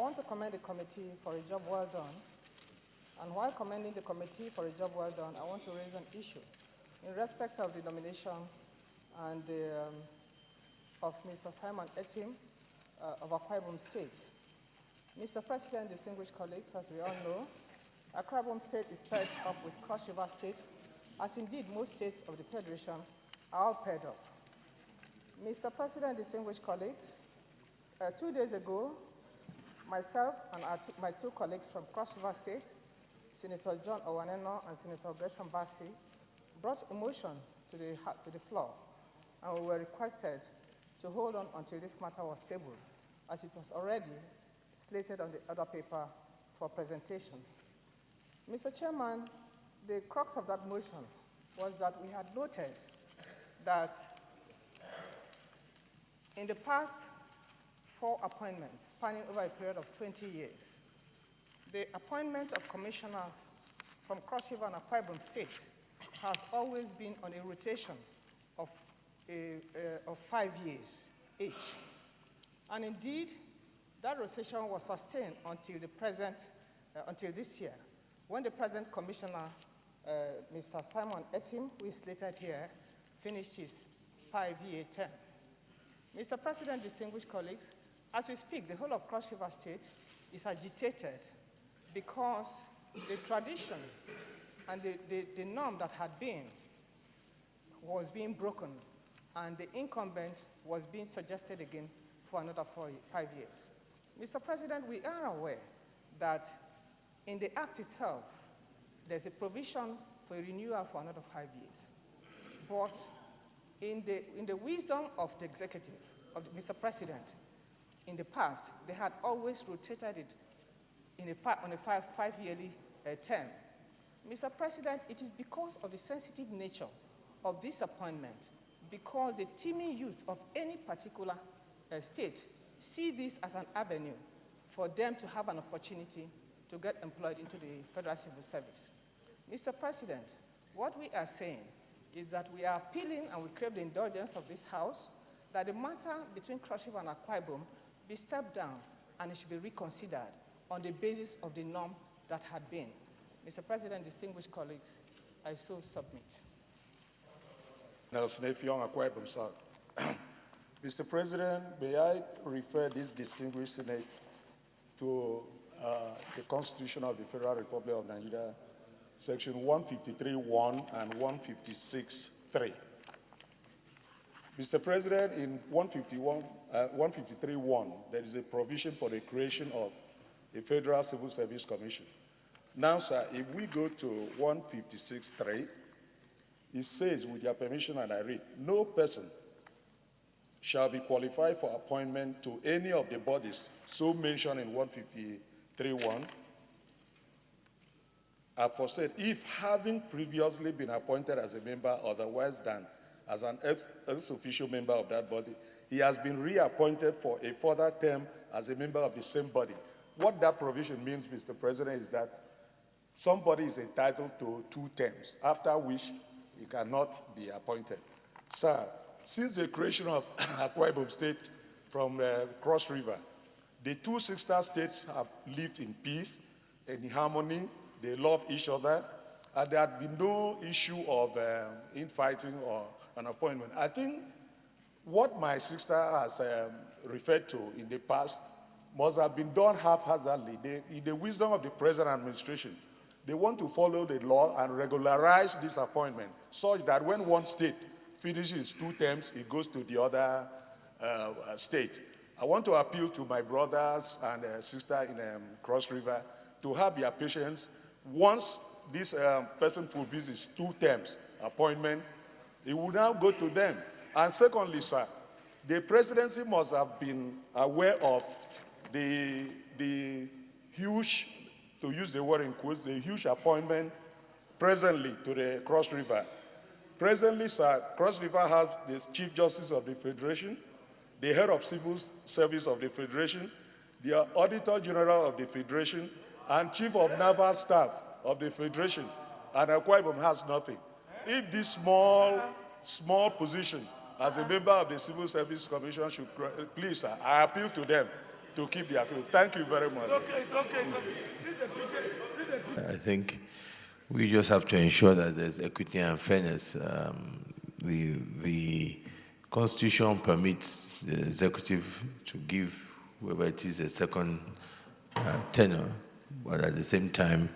want to commend the committee for a job well done. And while commending the committee for a job well done, I want to raise an issue in respect of the nomination and of Mr. Simon Etim of Akwa Ibom State. Mr. President, distinguished colleagues, as we all know, Akwa Ibom State is paired up with Cross River State, as indeed most states of the Federation are all paired up. Mr. President, distinguished colleagues, 2 days ago, myself and my two colleagues from Cross River State, Senator John Owaneno and Senator Gresham Bassi, brought a motion to the floor, and we were requested to hold on until this matter was tabled, as it was already slated on the other paper for presentation. Mr. Chairman, the crux of that motion was that we had noted that in the past 4 appointments spanning over a period of 20 years, the appointment of commissioners from Cross River and Akwa Ibom State has always been on a rotation of 5 years each. And indeed, that rotation was sustained until until this year, when the present commissioner, Mr. Simon Etim, who is slated here, finished his 5-year term. Mr. President, distinguished colleagues, as we speak, the whole of Cross River State is agitated because the tradition and the norm that had been was being broken, and the incumbent was being suggested again for another 5 years. Mr. President, we are aware that in the Act itself, there's a provision for a renewal for another 5 years. But in the wisdom of the executive, of Mr. President, in the past, they had always rotated it on a five-yearly term. Mr. President, it is because of the sensitive nature of this appointment, because the teeming use of any particular state see this as an avenue for them to have an opportunity to get employed into the Federal Civil Service. Mr. President, what we are saying is that we are appealing, and we crave the indulgence of this House, that the matter between Cross River and Akwa Ibom be stepped down and it should be reconsidered on the basis of the norm that had been. Mr. President, distinguished colleagues, I so submit. Nelson Effiong, Akwa Ibom South. Mr. President, may I refer this distinguished Senate to the Constitution of the Federal Republic of Nigeria, Section 153.1 and 156.3. Mr. President, in 153.1, there is a provision for the creation of a Federal Civil Service Commission. Now, sir, if we go to 156.3, it says, with your permission, and I read, no person shall be qualified for appointment to any of the bodies so mentioned in 153.1, aforesaid, if having previously been appointed as a member otherwise than as an ex-official member of that body, he has been reappointed for a further term as a member of the same body. What that provision means, Mr. President, is that somebody is entitled to 2 terms, after which he cannot be appointed. Sir, since the creation of Akwa Ibom State from Cross River, the 2 sister states have lived in peace and in harmony. They love each other, and there had been no issue of infighting or an appointment. I think what my sister has referred to in the past must have been done haphazardly. In the wisdom of the present administration, they want to follow the law and regularize this appointment such that when one state finishes 2 terms, it goes to the other state. I want to appeal to my brothers and sister in Cross River to have their patience. Once this person fulfills his 2 terms appointment, it will now go to them. And secondly, sir, the presidency must have been aware of the huge, to use the word in quotes, the huge appointment presently to the Cross River. Presently, sir, Cross River has the Chief Justice of the Federation, the Head of Civil Service of the Federation, the Auditor General of the Federation, and Chief of Naval Staff of the Federation, and Akwa Ibom has nothing. If this small position as a member of the Civil Service Commission should, please, sir, I appeal to them to keep their clothes. Thank you very much. It's okay. I think we just have to ensure that there's equity and fairness. The Constitution permits the executive to give whoever it is a second tenure, but at the same time,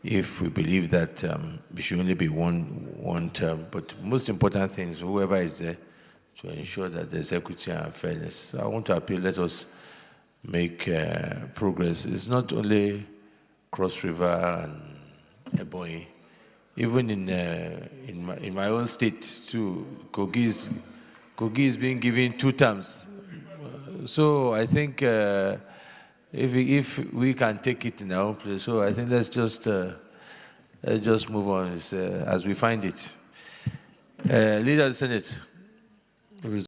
if we believe that it should only be one term, but most important thing is whoever is there to ensure that there's equity and fairness. So I want to appeal, let us make progress. It's not only Cross River and Ebonyi. Even in my own state too, Kogi is being given 2 terms. So I think if we can take it in our own place, so I think let's just move on as we find it. Leader of the Senate.